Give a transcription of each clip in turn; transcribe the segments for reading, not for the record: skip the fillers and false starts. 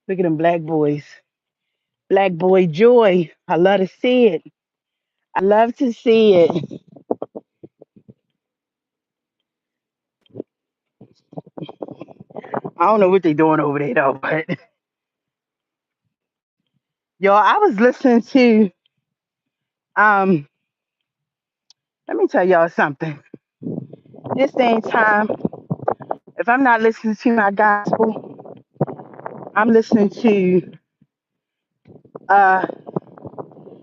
Look at them black boys. Black boy joy. I love to see it. I love to see it. I don't know what they doing over there though, but y'all, I was listening to um let me tell y'all something. This same time, if I'm not listening to my gospel, I'm listening to uh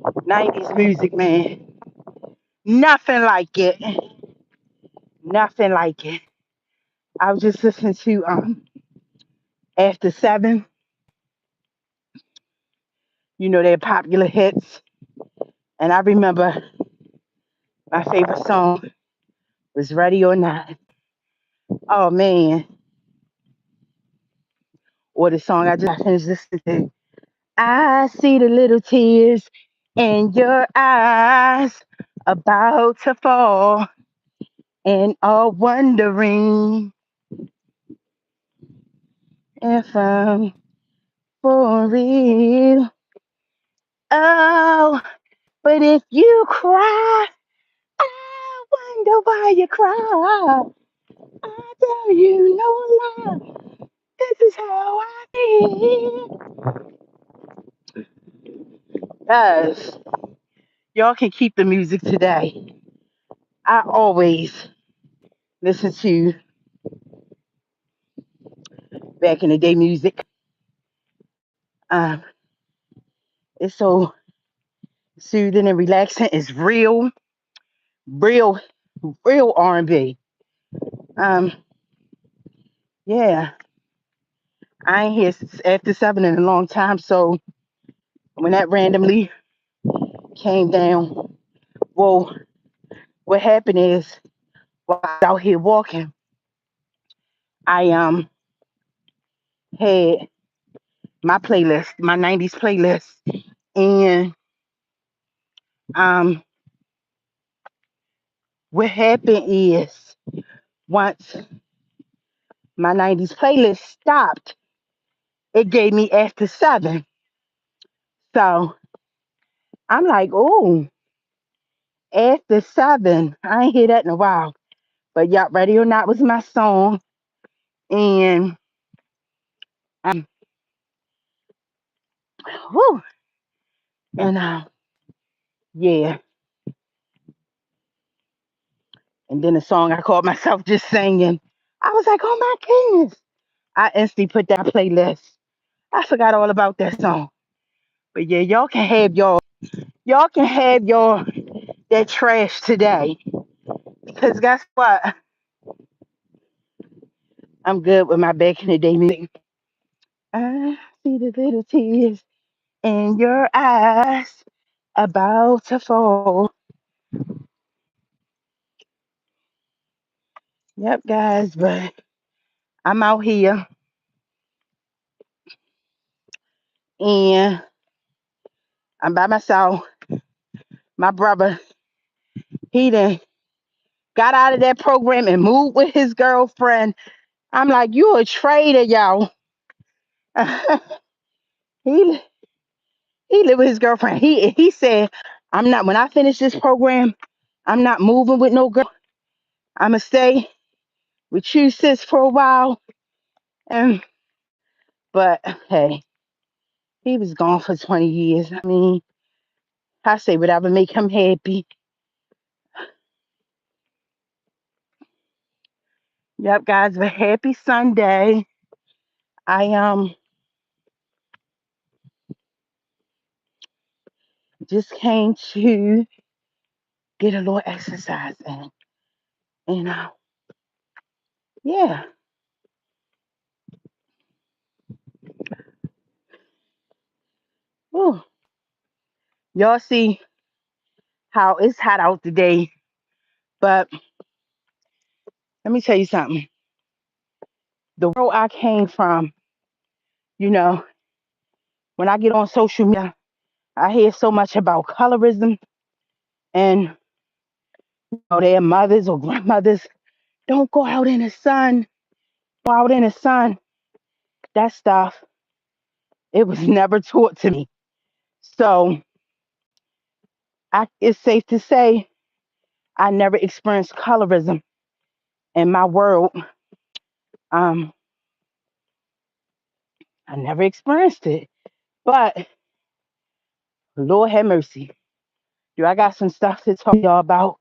90s music, man. Nothing like it. Nothing like it. I was just listening to After Seven, their popular hits. And I remember my favorite song was Ready or Not. Oh man. Or the song I just finished listening to. I see the little tears in your eyes about to fall and are wondering if I'm for real. Oh, but if you cry, I wonder why you cry. I tell you no lie. This is how I feel. Guys, y'all can keep the music today. I always listen to back in the day music. Um, it's so soothing and relaxing. It's real, real R&B. Um, yeah, I ain't here since After Seven in a long time. So when that randomly came down, well, what happened is while I was out here walking, I had my playlist, my '90s playlist, and um, what happened is once my '90s playlist stopped, it gave me After Seven. So I'm like, oh, After Seven. I ain't hear that in a while. But yeah, Ready or Not was my song. And um, whew, and yeah. And then the song I caught myself just singing. I was like, oh my goodness. I instantly put that playlist. I forgot all about that song. But yeah, y'all can have your that trash today. Because guess what? I'm good with my back in the day music. I see the little tears in your eyes about to fall. Yep, guys, but I'm out here and I'm by myself. My brother, he done got out of that program and moved with his girlfriend. I'm like, you a traitor, y'all. he he lived with his girlfriend. He said, I'm not when I finish this program, I'm not moving with no girl. I'ma stay with you sis for a while. And but hey, he was gone for 20 years. I mean, I say whatever make him happy. Yep, guys, but happy Sunday. I just came to get a little exercise in. And yeah. Whew. Y'all see how it's hot out today. But let me tell you something. The world I came from, you know, when I get on social media, I hear so much about colorism and their mothers or grandmothers. Don't go out in the sun. Go out in the sun. That stuff. It was never taught to me. So it's safe to say I never experienced colorism in my world. Um, I never experienced it. But Lord have mercy. Do I got some stuff to talk to y'all about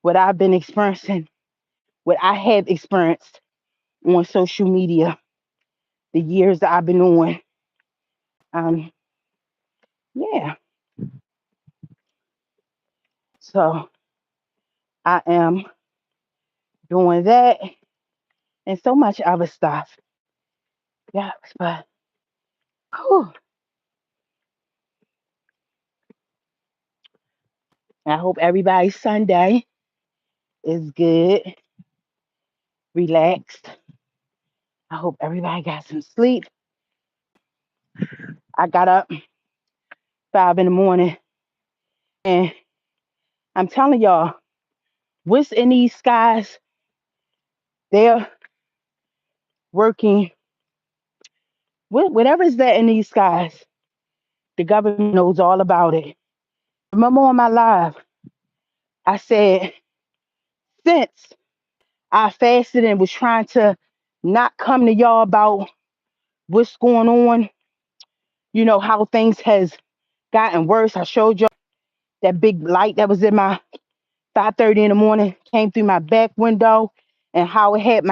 what I've been experiencing, what I have experienced on social media, the years that I've been on. Um, yeah. So I am doing that and so much other stuff. Yeah, but whew, I hope everybody's Sunday is good, relaxed. I hope everybody got some sleep. I got up 5 in the morning and I'm telling y'all, what's in these skies, they're working. Whatever is there in these skies, the government knows all about it. Remember on my live, I said, since I fasted and was trying to not come to y'all about what's going on, how things has gotten worse. I showed y'all that big light that was in my 5:30 in the morning, came through my back window, and how it had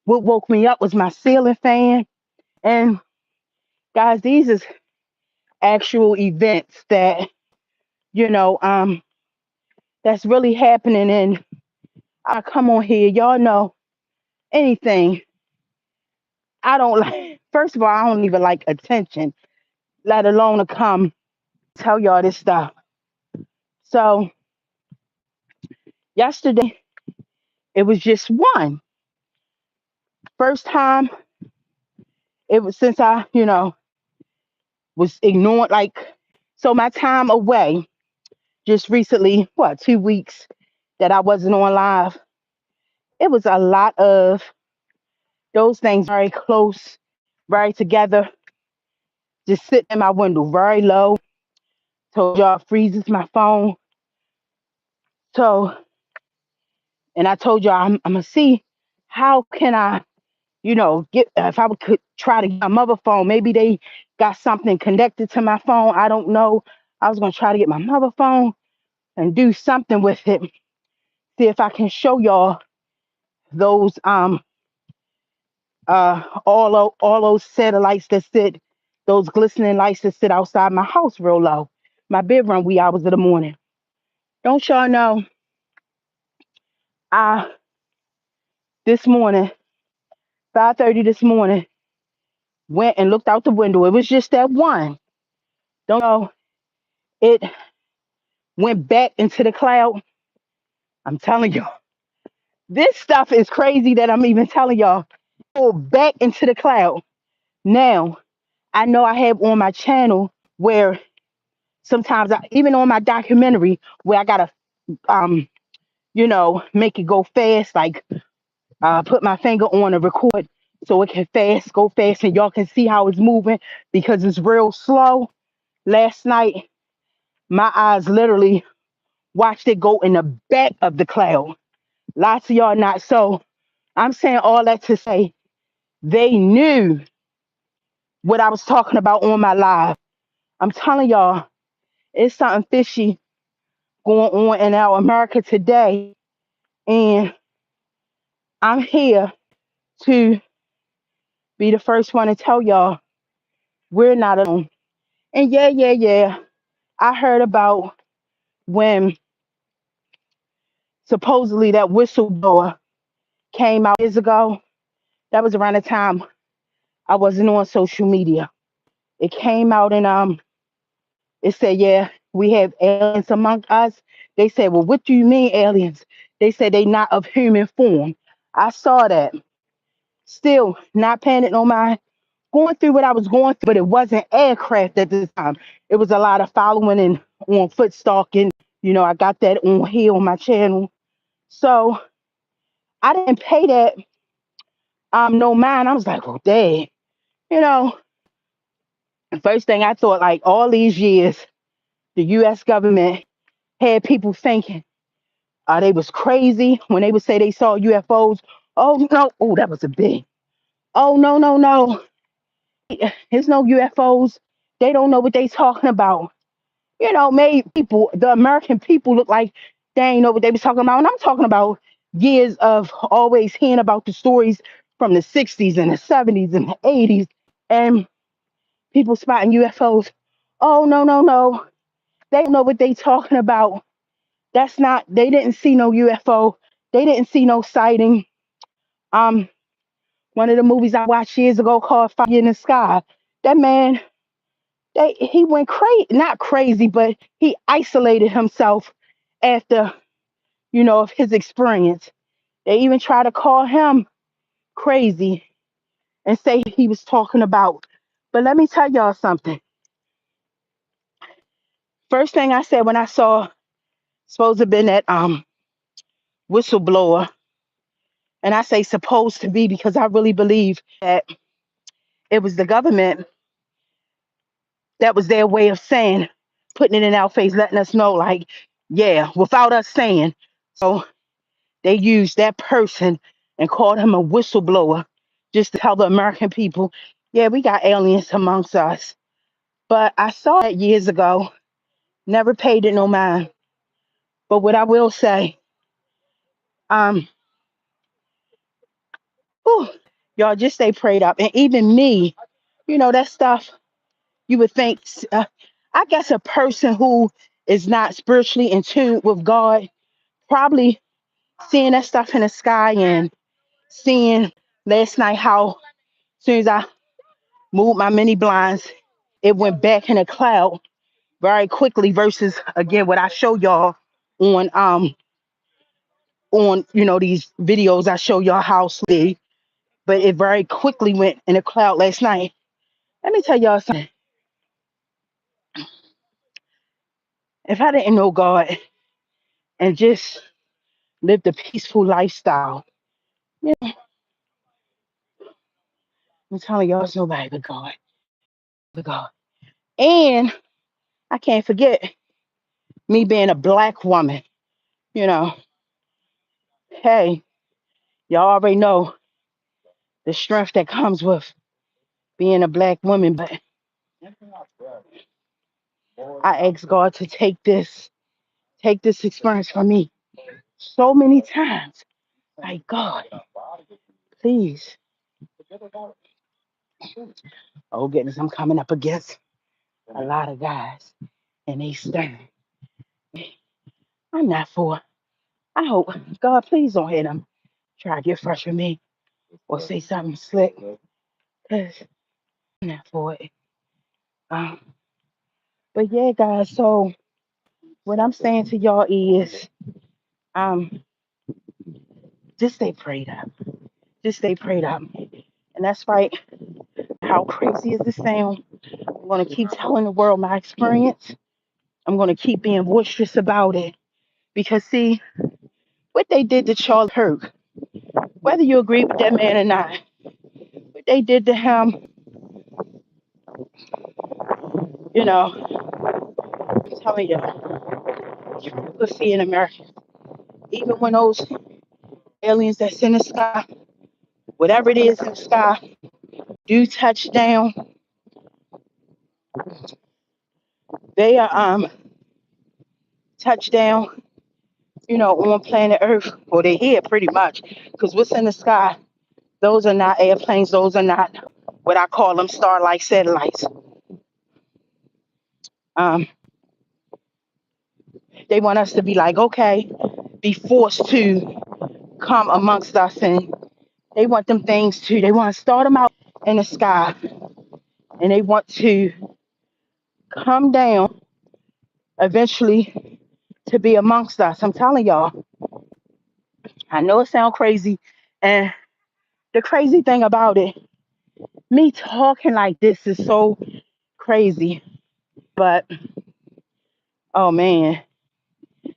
what woke me up was my ceiling fan. And guys, these is actual events that, you know, um, that's really happening. And I come on here, y'all know anything. I don't like, first of all, I don't even like attention, let alone to come tell y'all this stuff. So yesterday, it was just one. First time it was since I, was ignored. Like, so my time away just recently, 2 weeks that I wasn't on live, it was a lot of those things very close, very together, just sitting in my window, very low. Told y'all freezes my phone. So, and I told y'all I'm gonna see how can I, get if I could try to get my mother phone. Maybe they got something connected to my phone. I don't know. I was gonna try to get my mother phone and do something with it. See if I can show y'all those all those satellites that sit, those glistening lights that sit outside my house real low, my bedroom wee hours of the morning. Don't y'all know? I this morning, 5:30 this morning, went and looked out the window. It was just that one. Don't know. It went back into the cloud. I'm telling y'all, this stuff is crazy that I'm even telling y'all. Go back into the cloud. Now, I know I have on my channel where sometimes even on my documentary where I gotta make it go fast, like put my finger on a record so it can go fast and y'all can see how it's moving because it's real slow. Last night, my eyes literally watched it go in the back of the cloud. Lots of y'all not. So I'm saying all that to say they knew what I was talking about on my live. I'm telling y'all, it's something fishy going on in our America today. And I'm here to be the first one to tell y'all we're not alone. And yeah, yeah, yeah. I heard about when supposedly that whistleblower came out years ago. That was around the time I wasn't on social media. It came out and it said, yeah, we have aliens among us. They said, well, what do you mean aliens? They said they not of human form. I saw that. Still not paying it no mind. Going through what I was going through, but it wasn't aircraft at this time. It was a lot of following and on foot stalking. I got that on here on my channel. So I didn't pay that no mind. I was like, well, dang, you know, First thing I thought, like all these years, the U.S. government had people thinking they was crazy when they would say they saw UFOs. Oh no! Oh, that was a big. Oh no, no, no! There's no UFOs. They don't know what they talking about. Made people, the American people, look like they ain't know what they was talking about. And I'm talking about years of always hearing about the stories from the 60s and the 70s and the 80s, and people spotting UFOs. Oh no, no, no! They don't know what they talking about. That's not. They didn't see no UFO. They didn't see no sighting. Um, One of the movies I watched years ago called Fire in the Sky. That man, he went crazy, not crazy, but he isolated himself after of his experience. They even try to call him crazy and say he was talking about. But let me tell y'all something. First thing I said when I saw supposed to have been that whistleblower, and I say supposed to be because I really believe that it was the government that was their way of saying, putting it in our face, letting us know, like, yeah, without us saying. So they used that person and called him a whistleblower just to tell the American people, yeah, we got aliens amongst us. But I saw that years ago, never paid it no mind. But what I will say, um, whew, y'all just stay prayed up. And even me, that stuff you would think, I guess a person who is not spiritually in tune with God, probably seeing that stuff in the sky and seeing last night how as soon as I moved my mini blinds, it went back in a cloud very quickly versus again what I show y'all on these videos I show y'all how sleep, but it very quickly went in a cloud last night. Let me tell y'all something. If I didn't know God and just lived a peaceful lifestyle, yeah, I'm telling y'all, it's nobody but God. But God. And I can't forget me being a black woman, you know. Hey, y'all already know the strength that comes with being a black woman, but I asked God to take this experience from me so many times. Like, God, please. Oh goodness, I'm coming up against a lot of guys and they stern. I'm not for. I hope God, please don't hit them. Try to get fresh with me or say something slick. Cause I'm not for it. Um, but yeah, guys. So what I'm saying to y'all is, um, just stay prayed up. Just stay prayed up. And that's right. How crazy is this sound? I'm gonna keep telling the world my experience. I'm gonna keep being boisterous about it because see what they did to Charlie Kirk. Whether you agree with that man or not, what they did to him, you know, I'm telling you, you could see in America, even when those aliens that's in the sky, whatever it is in the sky, do touch down, they are touch down, on planet Earth, or they're here pretty much, because what's in the sky, those are not airplanes, those are not what I call them starlight satellites. Um, they want us to be like, okay, be forced to come amongst us, and they want them things to, they want to start them out in the sky, and they want to come down eventually to be amongst us. I'm telling y'all, I know it sounds crazy, and the crazy thing about it, me talking like this is so crazy, but oh man.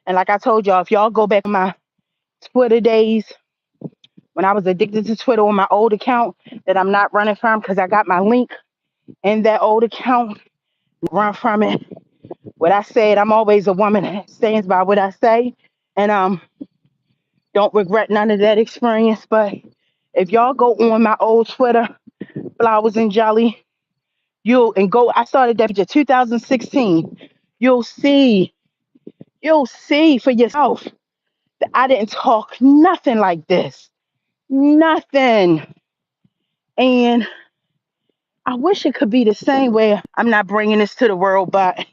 And like I told y'all, if y'all go back to my Twitter days when I was addicted to Twitter on my old account that I'm not running from because I got my link, in that old account, run from it. What I said, I'm always a woman that stands by what I say, and don't regret none of that experience. But if y'all go on my old Twitter, Flowers and Jelly, you'll and go. I started that picture 2016. You'll see, you'll see for yourself that I didn't talk nothing like this, nothing. And I wish it could be the same way. I'm not bringing this to the world, but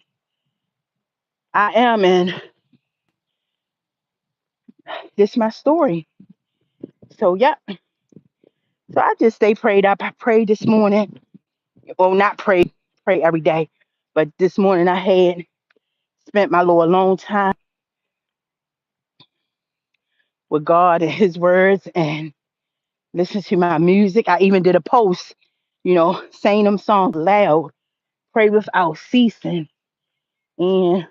I am, and this is my story. So yeah. So I just stay prayed up. I prayed this morning. Well, not pray every day, but this morning I had spent my little alone time with God and His words and listen to my music. I even did a post, saying them songs loud, pray without ceasing. And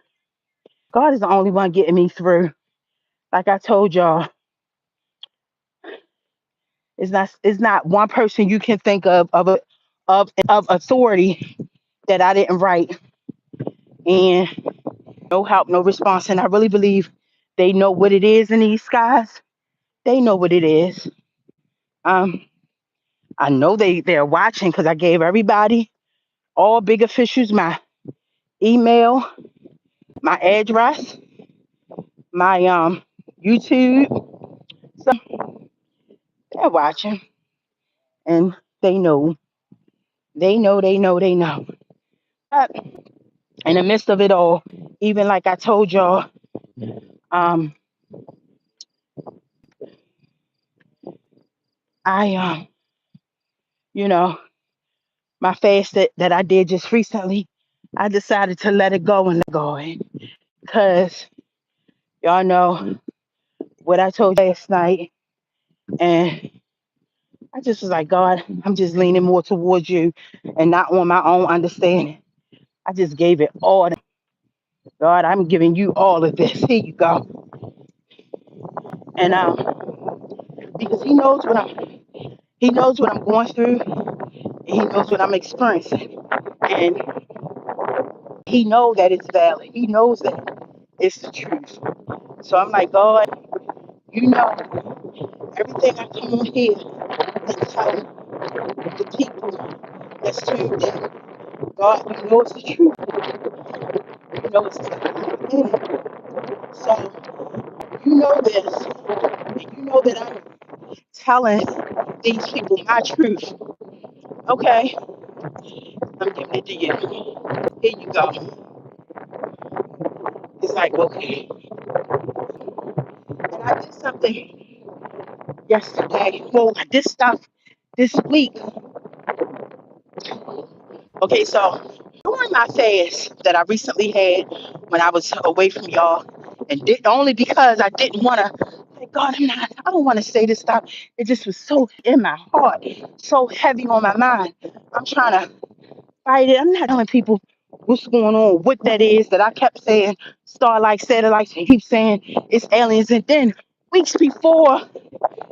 God is the only one getting me through. Like I told y'all, it's not one person you can think of authority that I didn't write, and no help, no response. And I really believe they know what it is in these skies. They know what it is. Um, I know they're watching because I gave everybody, all big officials, my email, my address, my YouTube. So they're watching, and they know, they know. But in the midst of it all, even like I told y'all, um, I you know, my fast that I did just recently, I decided to let it go and let go, because y'all know what I told you last night, and I just was like, God, I'm just leaning more towards you and not on my own understanding. I just gave it all. God, I'm giving you all of this. Here you go. And because He knows what I'm going through, and He knows what I'm experiencing, and He knows that it's valid. He knows that it's the truth. So I'm like, God, you know everything I come on here and tell the people that's tuned in. God, you know it's the truth. You know it's the truth. So you know this, and you know that I'm telling these people my truth. Okay, I'm giving it to you. Here you go. It's like, okay. And I did something yesterday. Well, I did stuff this week. Okay, so during my fast that I recently had when I was away from y'all, and did only because I didn't want to. Like, God, I don't want to say this stuff. It just was so in my heart, so heavy on my mind. I'm trying to fight it. I'm not telling people what's going on, what that is that I kept saying, starlight, satellites, and keep saying it's aliens. And then weeks before,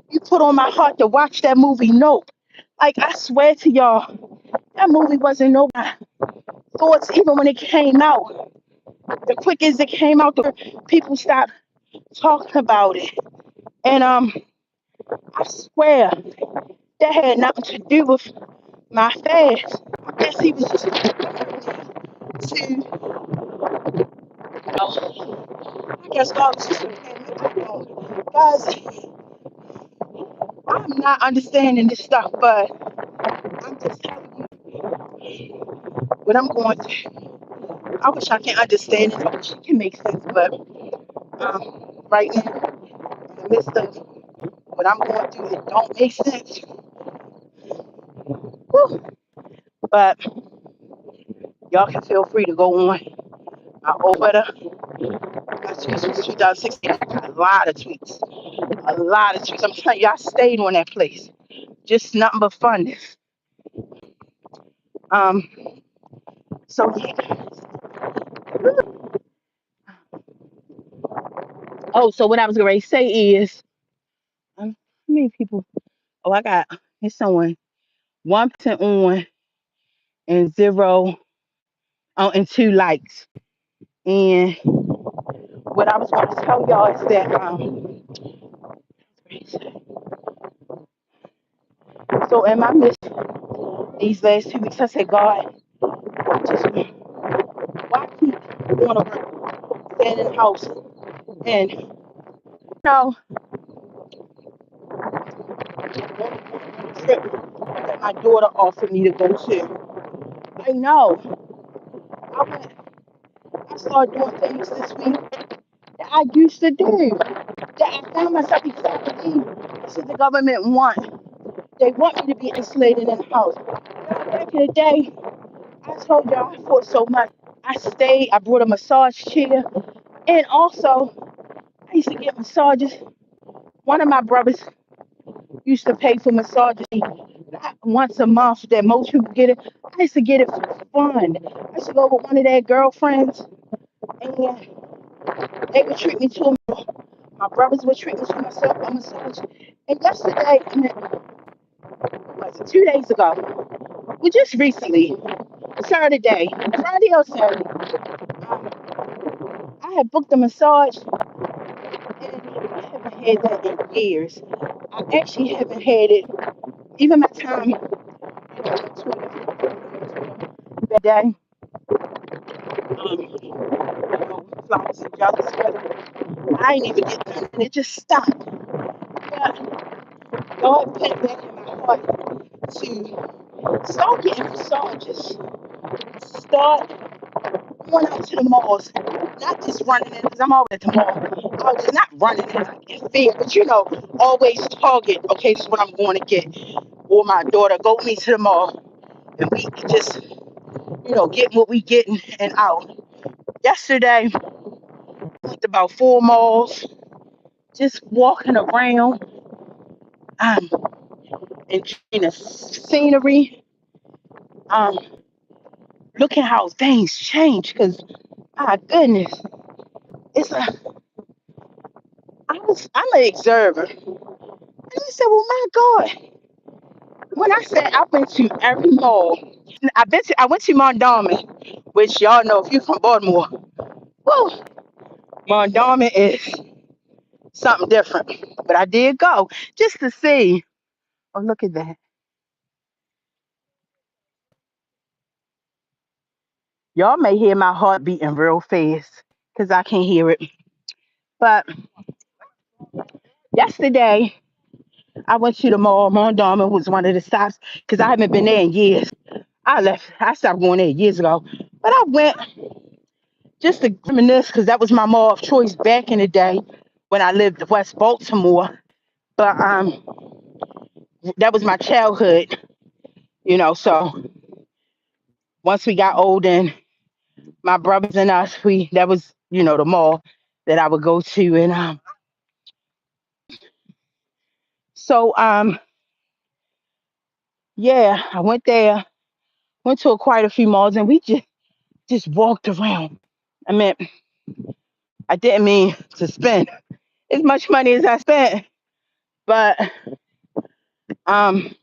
you put on my heart to watch that movie, Nope. Like, I swear to y'all, that movie wasn't no thoughts, even when it came out. The quick as it came out, the people stopped talking about it. And I swear that had nothing to do with my fast. I guess he was just to, I guess God was just guys, I'm not understanding this stuff, but I'm just telling you what I'm going through. I wish I can understand it. I wish it can make sense, but right now, in the midst of what I'm going through, it don't make sense. Whew. But y'all can feel free to go on my old Twitter. My tweets was 2016. I got a lot of tweets. A lot of tweets. I'm telling you, I stayed on that place. Just nothing but fun. Um, so yeah. Oh, so what I was going to say is, how many people? Oh, I got it's someone 1% on and zero and 2 likes. And what I was going to tell y'all is that so in my midst these last 2 weeks, I said, God, just why keep going to work, staying in the house, and know the trip that my daughter offered me to go to. I know I went, I started doing things this week that I used to do. That I found myself because I believe this is the government want. They want me to be isolated in the house. Back in the day, I told y'all I fought so much. I stayed, I brought a massage chair, and also I used to get massages. One of my brothers used to pay for massages not once a month that most people get it. I used to get it for fun. I used to go with one of their girlfriends and they would treat me to a my brothers would treat me to myself a massage. And yesterday, I mean, was it 2 days ago? Well, just recently, Saturday, Friday or Saturday, um, I had booked a massage and I haven't had that in years. I actually haven't had it, even my time that day, flowers and jealous, but I ain't even get none and it just stopped. But God put it back in my heart to start getting massages, start going out to the malls, not just running in, because I'm always at the mall. I was just not running in fear, but always target, okay, this is what I'm going to get. Or my daughter, go with me to the mall, and we just, get what we getting and out. Yesterday, I went to about 4 malls, just walking around, um, enjoying the scenery, um, looking how things change, because, my goodness, it's a, I'm an observer. And I said, well, my God, when I said I've been to every mall, I went to Mondawmin, which y'all know if you're from Baltimore, whoa, Mondawmin is something different. But I did go just to see. Oh, look at that. Y'all may hear my heart beating real fast because I can't hear it. But yesterday, I went to the mall. Mondawmin was one of the stops because I haven't been there in years. I stopped going there years ago. But I went just to reminisce because that was my mall of choice back in the day when I lived in West Baltimore. But that was my childhood, So once we got old and my brothers and us, that was the mall that I would go to, and so yeah, I went there, went to quite a few malls, and we just walked around. I mean, I didn't mean to spend as much money as I spent, but um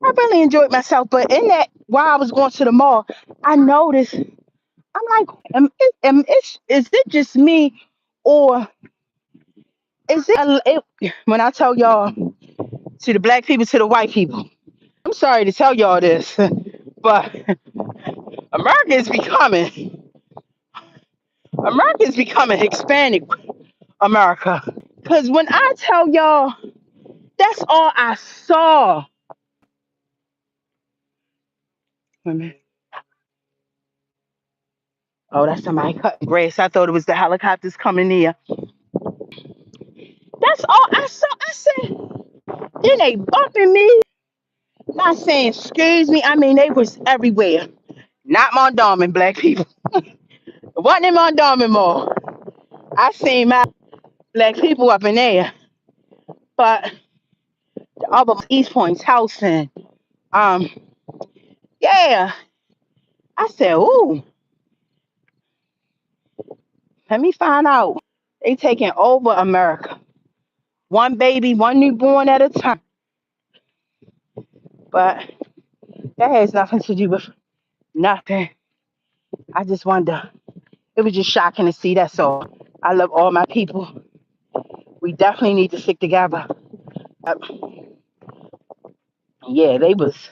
I really enjoyed myself. But in that, while I was going to the mall, I noticed, I'm like, is it just me, or is when I tell y'all, to the black people, to the white people, I'm sorry to tell y'all this, but America is becoming, America is becoming Hispanic America. Because when I tell y'all, that's all I saw. Wait a minute. Oh, that's somebody cutting grass. I thought it was the helicopters coming near. That's all I saw. I said, then they bumping me, not saying excuse me. I mean, they was everywhere. Not Mondawmin black people. It wasn't in Mondawmin Mall. I seen my black people up in there, but the other East Point's house, and um, yeah. I said, ooh, let me find out. They taking over America, one baby, one newborn at a time. But that has nothing to do with. nothing. I just wonder. It was just shocking to see that. So I love all my people. We definitely need to stick together. Uh, yeah, they was.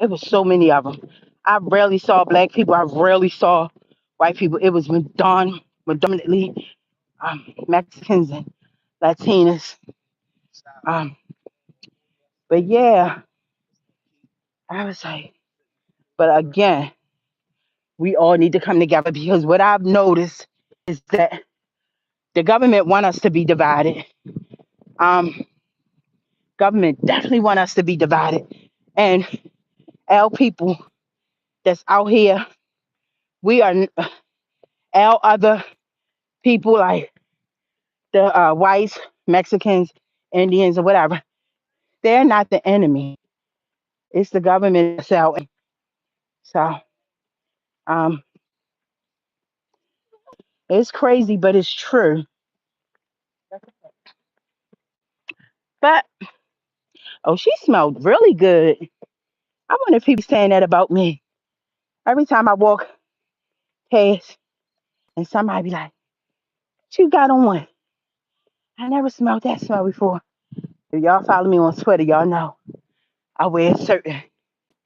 It was so many of them. I rarely saw black people. I rarely saw white people. It was predominantly Mexicans and Latinas. Um, but yeah, I was like, but again, we all need to come together because what I've noticed is that the government want us to be divided. Um, Government definitely want us to be divided, and our people that's out here, we are our other people like the whites, Mexicans, Indians, or whatever. They're not the enemy. It's the government that's out. So um, it's crazy, but it's true. But oh, she smelled really good. I wonder if people saying that about me. Every time I walk past and somebody be like, "What you got on?" I never smelled that smell before. If y'all follow me on Twitter, y'all know I wear a certain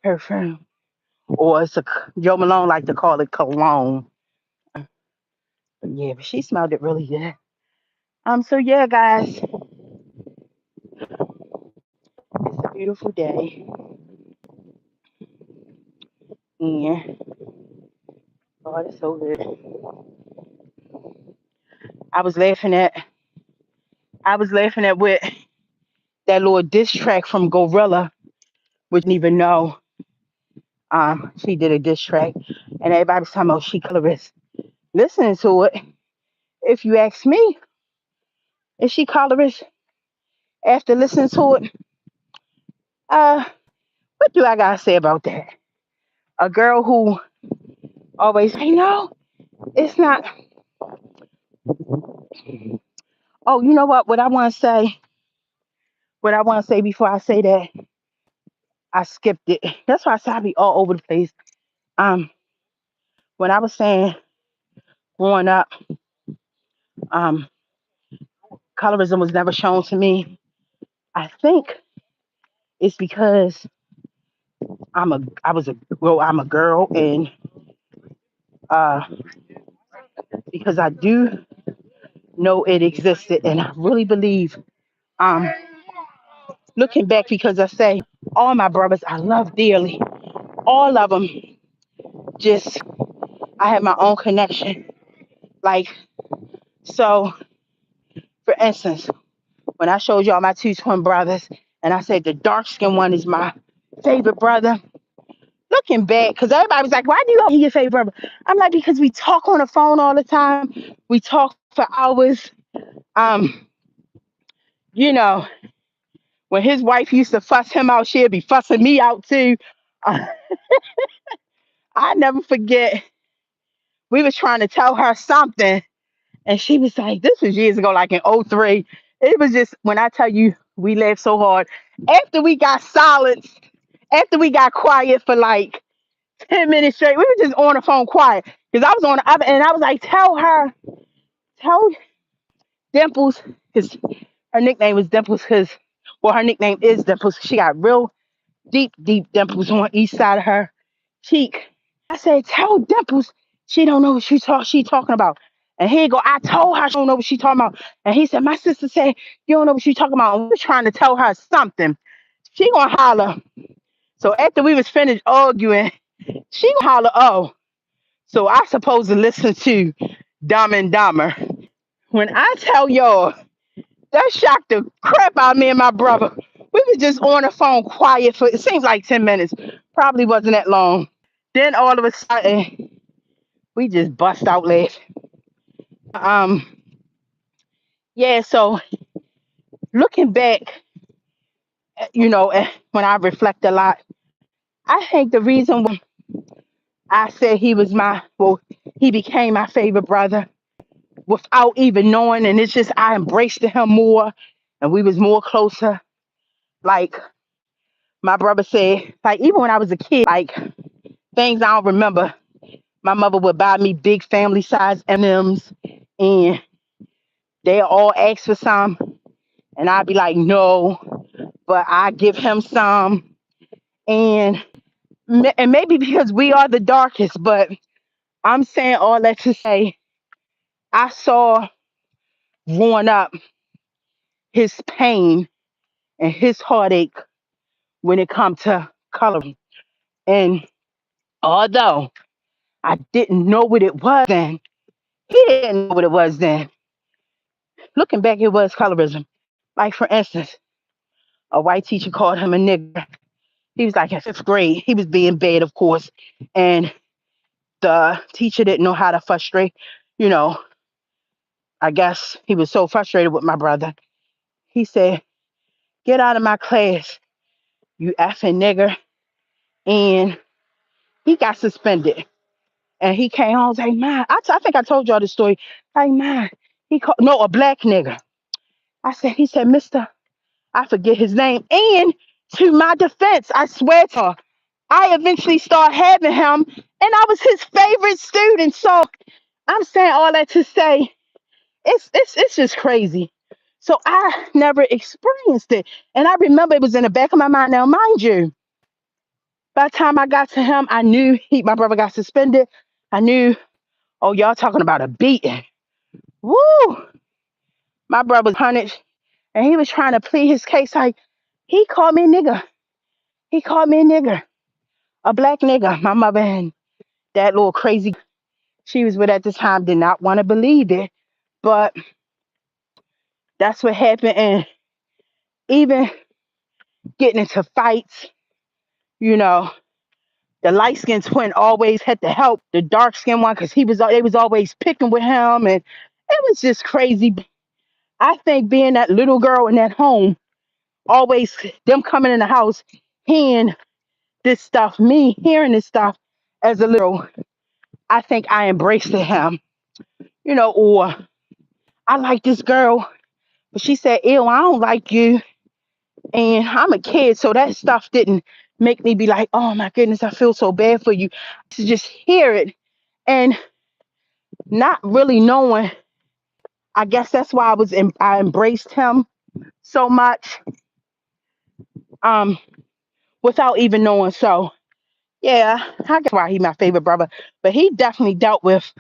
perfume, or it's a Joe Malone like to call it cologne. But yeah, but she smelled it really good. So yeah, guys, it's a beautiful day. Yeah, oh, it's so good. I was laughing at, I was laughing at with that little diss track from Gorilla, which didn't even know. She did a diss track, and everybody was talking about she colorist. Listening to it, if you ask me, is she colorist? After listening to it, uh, what do I gotta say about that? A girl who always say no, it's not. Oh, you know what? What I want to say before I say that, I skipped it. That's why I said I be all over the place. Um, when I was saying growing up, um, colorism was never shown to me. I think it's because I'm a girl, and uh, because I do know it existed, and I really believe, um, looking back, because I say all my brothers I love dearly, all of them. Just I had my own connection. Like so, for instance, when I showed y'all my two twin brothers, and I said the dark skinned one is my favorite brother. Looking back, because everybody was like, "Why do you have your favorite brother?" I'm like, because we talk on the phone all the time. We talk for hours. Um, you know, when his wife used to fuss him out, she'd be fussing me out too. Uh, I never forget. We was trying to tell her something, and she was like, this was years ago, like in '03. It was just, when I tell you, we laughed so hard. After we got silence, after we got quiet for like 10 minutes straight, we were just on the phone quiet. Because I was on the other, and I was like, tell Dimples, because her nickname was Dimples, well, her nickname is Dimples. She got real deep, deep dimples on each side of her cheek. I said, tell Dimples she don't know what she talking about. And he go, I told her she don't know what she talking about. And he said, my sister said you don't know what she talking about. And we're trying to tell her something. She gonna holler. So after we was finished arguing, she gonna holler, oh, so I supposed to listen to Dumb and Dumber. When I tell y'all, that shocked the crap out of me and my brother. We was just on the phone quiet for, it seemed like 10 minutes. Probably wasn't that long. Then all of a sudden, we just bust out laughing. Um, yeah, so looking back, when I reflect a lot, I think the reason why I said he became my favorite brother without even knowing, and it's just I embraced him more, and we was more closer. Like my brother said, like even when I was a kid, like things I don't remember. My mother would buy me big family size M&Ms, and they all ask for some, and I'd be like, no, but I give him some, and maybe because we are the darkest, but I'm saying all that to say I saw growing up his pain and his heartache when it comes to coloring. And although I didn't know what it was then, he didn't know what it was then. Looking back, it was colorism. Like, for instance, a white teacher called him a nigger. He was like in fifth grade. He was being bad, of course. And the teacher didn't know how to frustrate, you know, I guess he was so frustrated with my brother. He said, get out of my class, you effing nigger. And he got suspended. And he came home and was like, man, I think I told y'all the story. Like, man, he called, no, a black nigger. He said, Mr. I forget his name. And to my defense, I swear to her, I eventually started having him, and I was his favorite student. So I'm saying all that to say it's just crazy. So I never experienced it. And I remember it was in the back of my mind. Now, mind you, by the time I got to him, I knew my brother got suspended. I knew, oh, y'all talking about a beating. Woo! My brother was punished, and he was trying to plead his case. Like, he called me nigger. He called me a nigger, a black nigger. My mother and that little crazy she was with at the time did not want to believe it. But that's what happened. And even getting into fights, you know, the light skinned twin always had to help the dark skinned one because they was always picking with him, and it was just crazy. I think being that little girl in that home, always them coming in the house, hearing this stuff, me hearing this stuff as a little, I think I embraced him, or I like this girl, but she said, ew, I don't like you. And I'm a kid, so that stuff didn't make me be like, oh my goodness, I feel so bad for you. To just hear it and not really knowing, I guess that's why I embraced him so much, um, without even knowing. So yeah, I guess why he's my favorite brother. But he definitely dealt with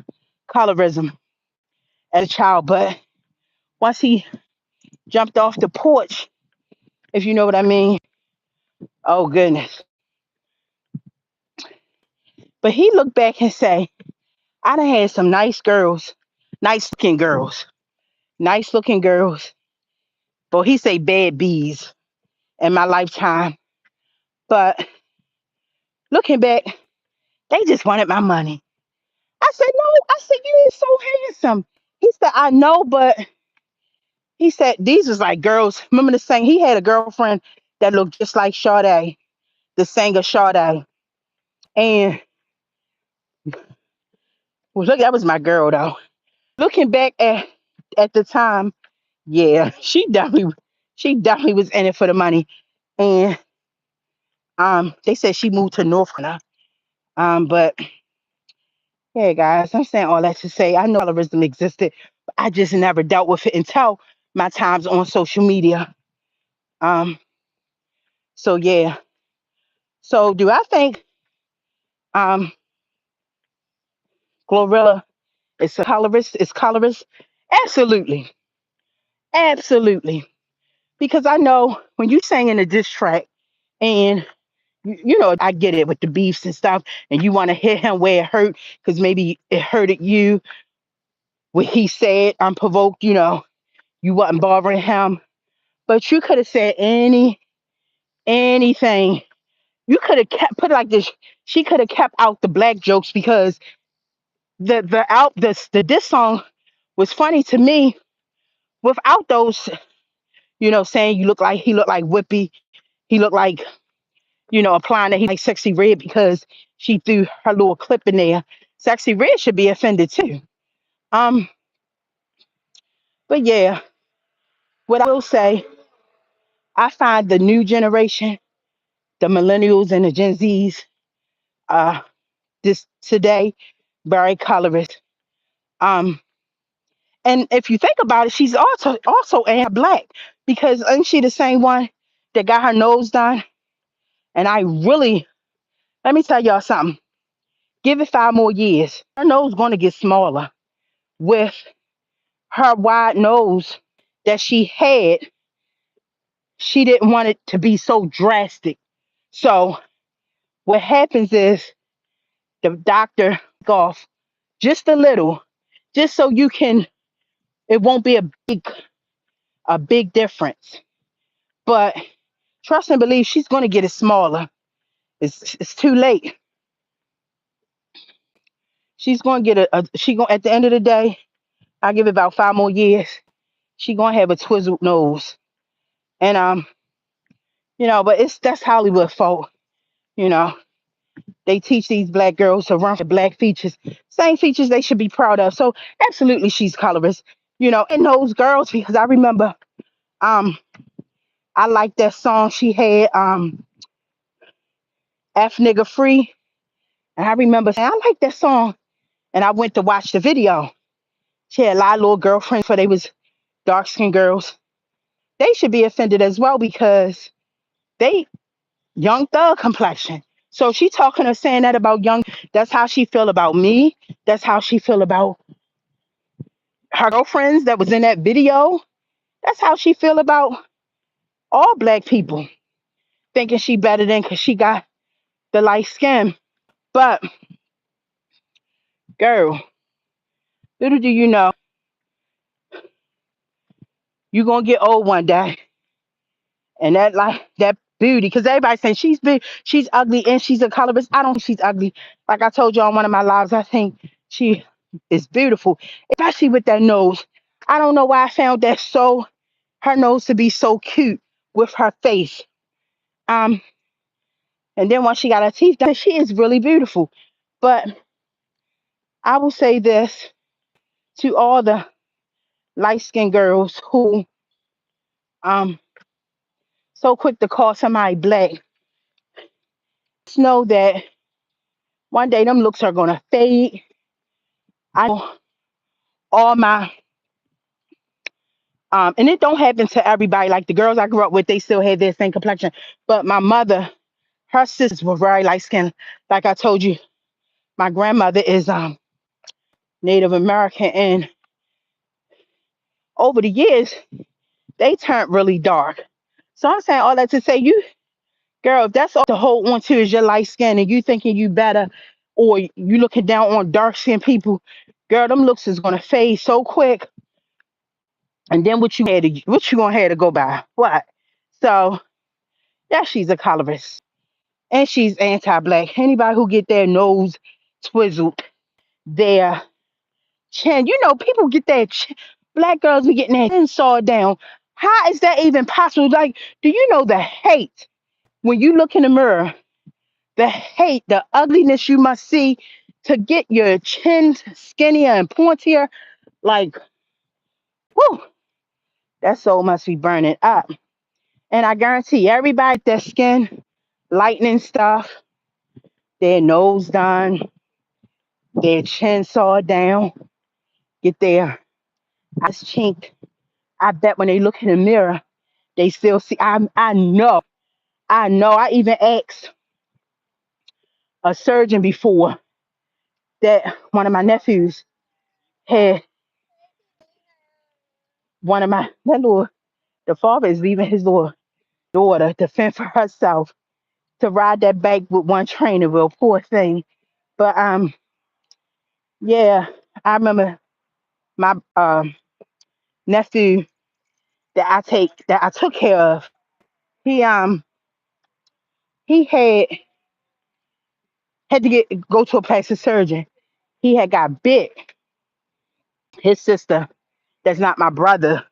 colorism as a child. But once he jumped off the porch, if you know what I mean, oh goodness. But he looked back and say, I done had some nice looking girls. But he say bad bees in my lifetime. But looking back, they just wanted my money. I said, no, I said, you are so handsome. He said, I know, but he said, these was like girls. Remember the saying, he had a girlfriend that looked just like Sade, the singer Sade. And well, look, that was my girl though. Looking back at the time, yeah, she definitely was in it for the money. And they said she moved to North Carolina. But yeah, guys, I'm saying all that to say I know colorism existed, but I just never dealt with it until my times on social media. Um, so yeah. So do I think um Glorilla is a colorist? Is colorist? Absolutely, absolutely. Because I know when you sang in a diss track, and I get it with the beefs and stuff, and you want to hit him where it hurt because maybe it hurted you. What he said unprovoked, you wasn't bothering him, but you could have said anything. You could have kept put it like this. She could have kept out the black jokes because the this song was funny to me without those, saying he looked like Whippy, he looked like, applying that he like Sexy Red because she threw her little clip in there. Sexy Red should be offended too. Um, but yeah, what I will say, I find the new generation, the millennials and the Gen Zs, this today, very colorist. Um, and if you think about it, she's also anti-black because isn't she the same one that got her nose done? And I really, let me tell y'all something. Give it 5 more years, her nose going to get smaller with her wide nose that she had. She didn't want it to be so drastic. So what happens is the doctor off just a little, just so you can. It won't be a big difference. But trust and believe she's going to get it smaller. It's too late. She's going to get she going at the end of the day. I give it about 5 more years. She going to have a twizzled nose, and but that's Hollywood fault. You know, they teach these black girls to run for black features, same features they should be proud of. So absolutely, she's colorist. And those girls because I remember, um, I like that song she had, F nigga free, and I remember saying I like that song, and I went to watch the video. She had a lot of little girlfriends, for they was dark skinned girls. They should be offended as well because they young thug complexion. So she talking or saying that about young. That's how she feel about me. That's how she feel about her girlfriends that was in that video. That's how she feel about all black people, thinking she better than because she got the light skin. But girl, little do you know, you gonna get old one day, and that beauty. Because everybody saying she's big, she's ugly, and she's a colorist. I don't think she's ugly. Like I told you on one of my lives, I think she is beautiful, especially with that nose. I don't know why I found that her nose to be so cute with her face. Um, and then once she got her teeth done, she is really beautiful. But I will say this to all the light skinned girls who so quick to call somebody black. Just know that one day them looks are gonna fade. I know all my and it don't happen to everybody. Like the girls I grew up with, they still had their same complexion. But my mother, her sisters were very light skinned. Like I told you, my grandmother is Native American, and over the years they turned really dark. So I'm saying all that to say, you girl, if that's all to hold on to is your light skin and you thinking you better, or you looking down on dark skinned people, girl, them looks is gonna fade so quick. And then what you gonna have to go by? What? So yeah, she's a colorist. And she's anti-black. Anybody who get their nose twizzled, their chin, people get their black girls be getting their chin sawed down. How is that even possible? Like, do you know the hate when you look in the mirror? The hate, the ugliness you must see to get your chin skinnier and pointier. Like, whoo, that soul must be burning up. And I guarantee everybody their skin lightening stuff, their nose done, their chin sawed down, get their eyes chinked. I bet when they look in the mirror, they still see. I know. I know. I even asked a surgeon before that one of my nephews had one of my that little the father is leaving his little daughter to fend for herself to ride that bike with one trainer wheel, poor thing. But yeah, I remember my nephew that I took care of. He he had to go to a plastic surgeon. He had got bit. His sister, that's not my brother.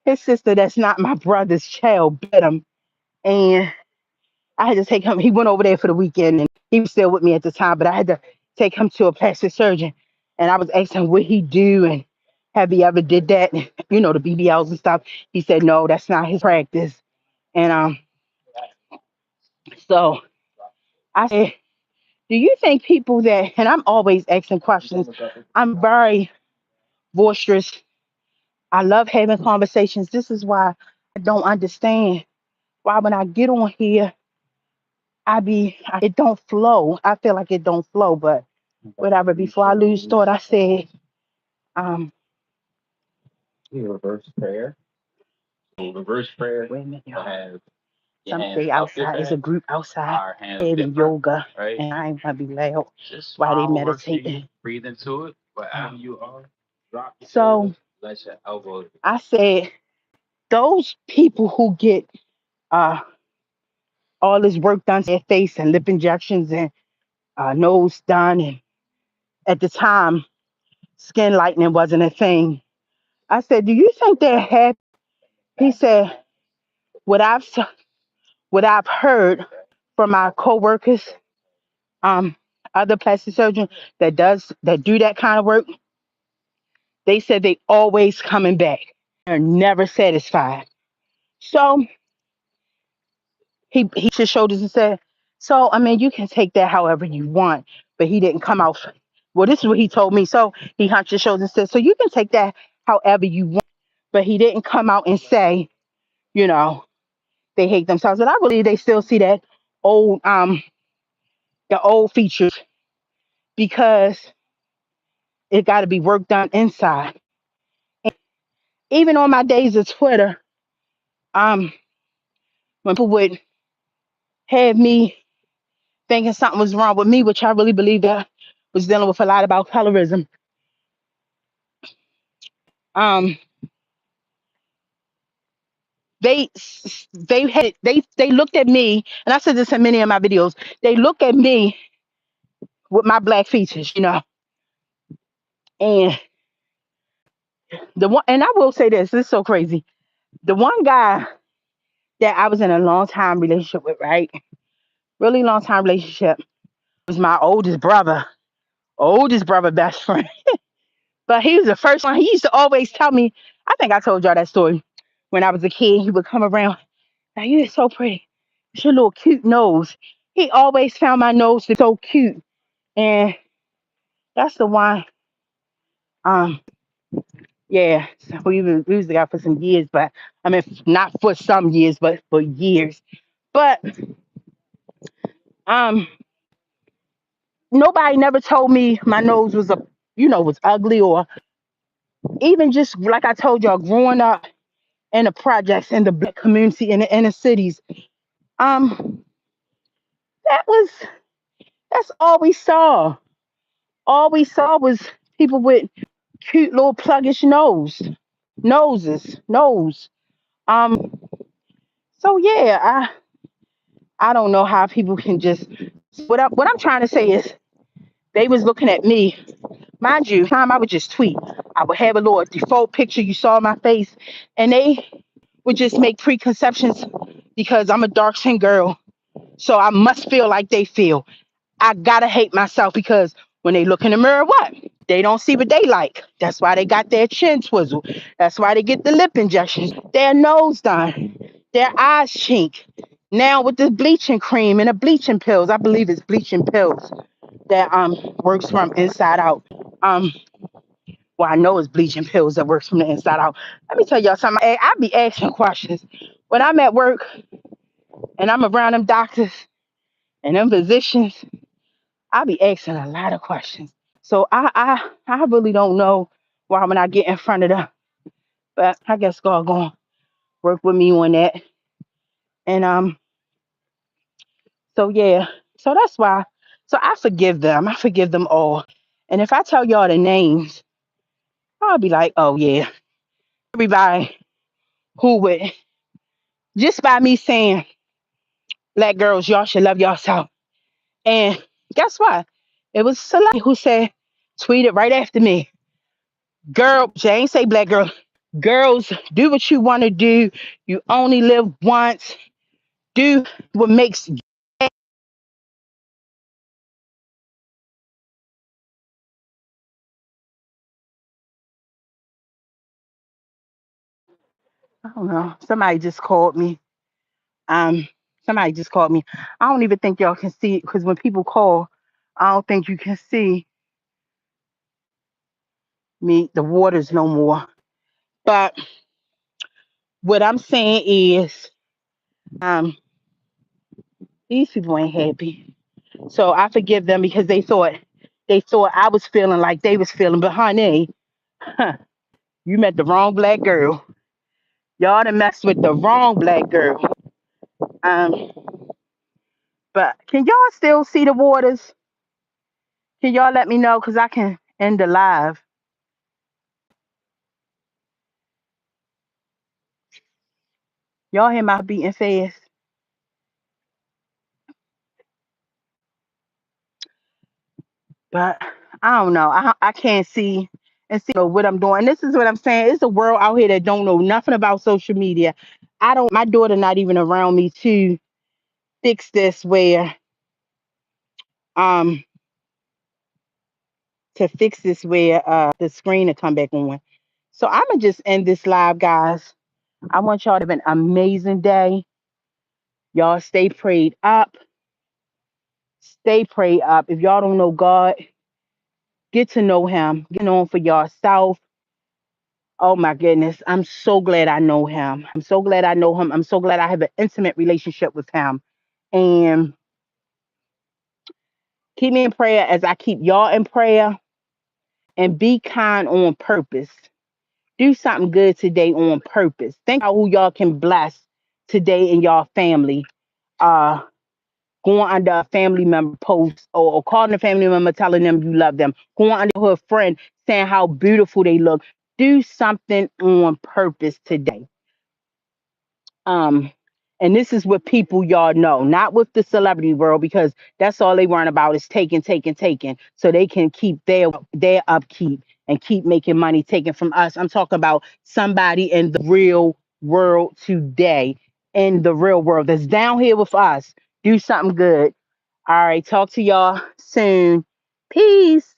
His sister, that's not my brother's child, bit him, and I had to take him. He went over there for the weekend, and he was still with me at the time. But I had to take him to a plastic surgeon, and I was asking what he do and have he ever did that, the BBLs and stuff. He said no, that's not his practice. And so I said, Do you think people that, and I'm always asking questions, I'm very boisterous. I love having conversations. This is why I don't understand why when I get on here, it don't flow. I feel like it don't flow, but whatever. Before I lose thought, I said, um, wait a minute, y'all. Someday outside is a group outside having yoga, and I ain't gonna be loud while they meditating. So I said, those people who get uh all this work done to their face and lip injections and nose done, and at the time, skin lightening wasn't a thing. I said, do you think they're happy? He said, what I've what I've heard from my coworkers, um, other plastic surgeons that do that kind of work, they said they always coming back. They're never satisfied. So he just shoulders and said, so I mean you can take that however you want, but he didn't come out. Well, this is what he told me. So he hunched his shoulders and said, so you can take that however you want, but he didn't come out and say, you know, they hate themselves. But I believe they still see that old the old features because it got to be work done inside. Even on my days of Twitter, um, when people would have me thinking something was wrong with me, which I really believe that was dealing with a lot about colorism. Um, they they looked at me, and I said this in many of my videos. They look at me with my black features, and the one, and I will say this is so crazy. The one guy that I was in a long time relationship with, right? Really long time relationship was my oldest brother best friend. But he was the first one. He used to always tell me, I think I told y'all that story. When I was a kid, he would come around. Now you're so pretty. It's your little cute nose. He always found my nose to be so cute. And that's the one. Um, yeah. So we was together for some years, but I mean not for some years, but for years. But um nobody never told me my nose was was ugly, or even just like I told y'all, growing up in the projects in the black community in the inner cities. Um, that was that's all we saw. All we saw was people with cute little pluggish nose. Um, so yeah, I don't know how people can just what I'm trying to say is they was looking at me. Mind you, time I would just tweet. I would have a little default picture you saw my face, and they would just make preconceptions because I'm a dark skinned girl. So I must feel like they feel. I gotta hate myself because when they look in the mirror, what? They don't see what they like. That's why they got their chin swizzle. That's why they get the lip injections, their nose done, their eyes chink. Now with the bleaching cream and the bleaching pills, I believe it's bleaching pills that works from inside out. Um, well, I know it's bleaching pills that works from the inside out. Let me tell y'all something. I be asking questions when I'm at work and I'm around them doctors and them physicians. I be asking a lot of questions. So I really don't know why when I get in front of them. But I guess God gonna work with me on that. And so yeah. So that's why. So I forgive them. I forgive them all. And if I tell y'all the names, I'll be like, oh yeah. Everybody who would just by me saying, black girls, y'all should love yourself. And guess what? It was Select who said, tweeted right after me. Girl, she ain't say black girl. Girls, do what you want to do. You only live once. Do what makes I don't know. Somebody just called me. Um, somebody just called me. I don't even think y'all can see it because when people call, I don't think you can see me, the waters no more. But what I'm saying is, um, these people ain't happy. So I forgive them because they thought I was feeling like they was feeling. But honey, huh, you met the wrong black girl. Y'all done messed with the wrong black girl. Um, but can y'all still see the waters? Can y'all let me know? Cause I can end the live. Y'all hear my beating fast? But I don't know. I can't see and see what I'm doing. This is what I'm saying. It's a world out here that don't know nothing about social media. I don't. My daughter not even around me to fix this um where the screen will come back on. So I'm gonna just end this live, guys. I want y'all to have an amazing day. Y'all stay prayed up. Stay prayed up. If y'all don't know God, get to know Him. Get on for yourself. Oh my goodness. I'm so glad I know Him. I'm so glad I know Him. I'm so glad I have an intimate relationship with Him. And keep me in prayer as I keep y'all in prayer. And be kind on purpose. Do something good today on purpose. Think about who y'all can bless today in y'all family. Uh, Going under a family member post, or calling a family member telling them you love them. Going under her friend saying how beautiful they look. Do something on purpose today. Um, and this is what people y'all know, not with the celebrity world, because that's all they worrying about is taking, taking, taking, so they can keep their upkeep and keep making money taken from us. I'm talking about somebody in the real world today, in the real world that's down here with us. Do something good. All right, talk to y'all soon. Peace.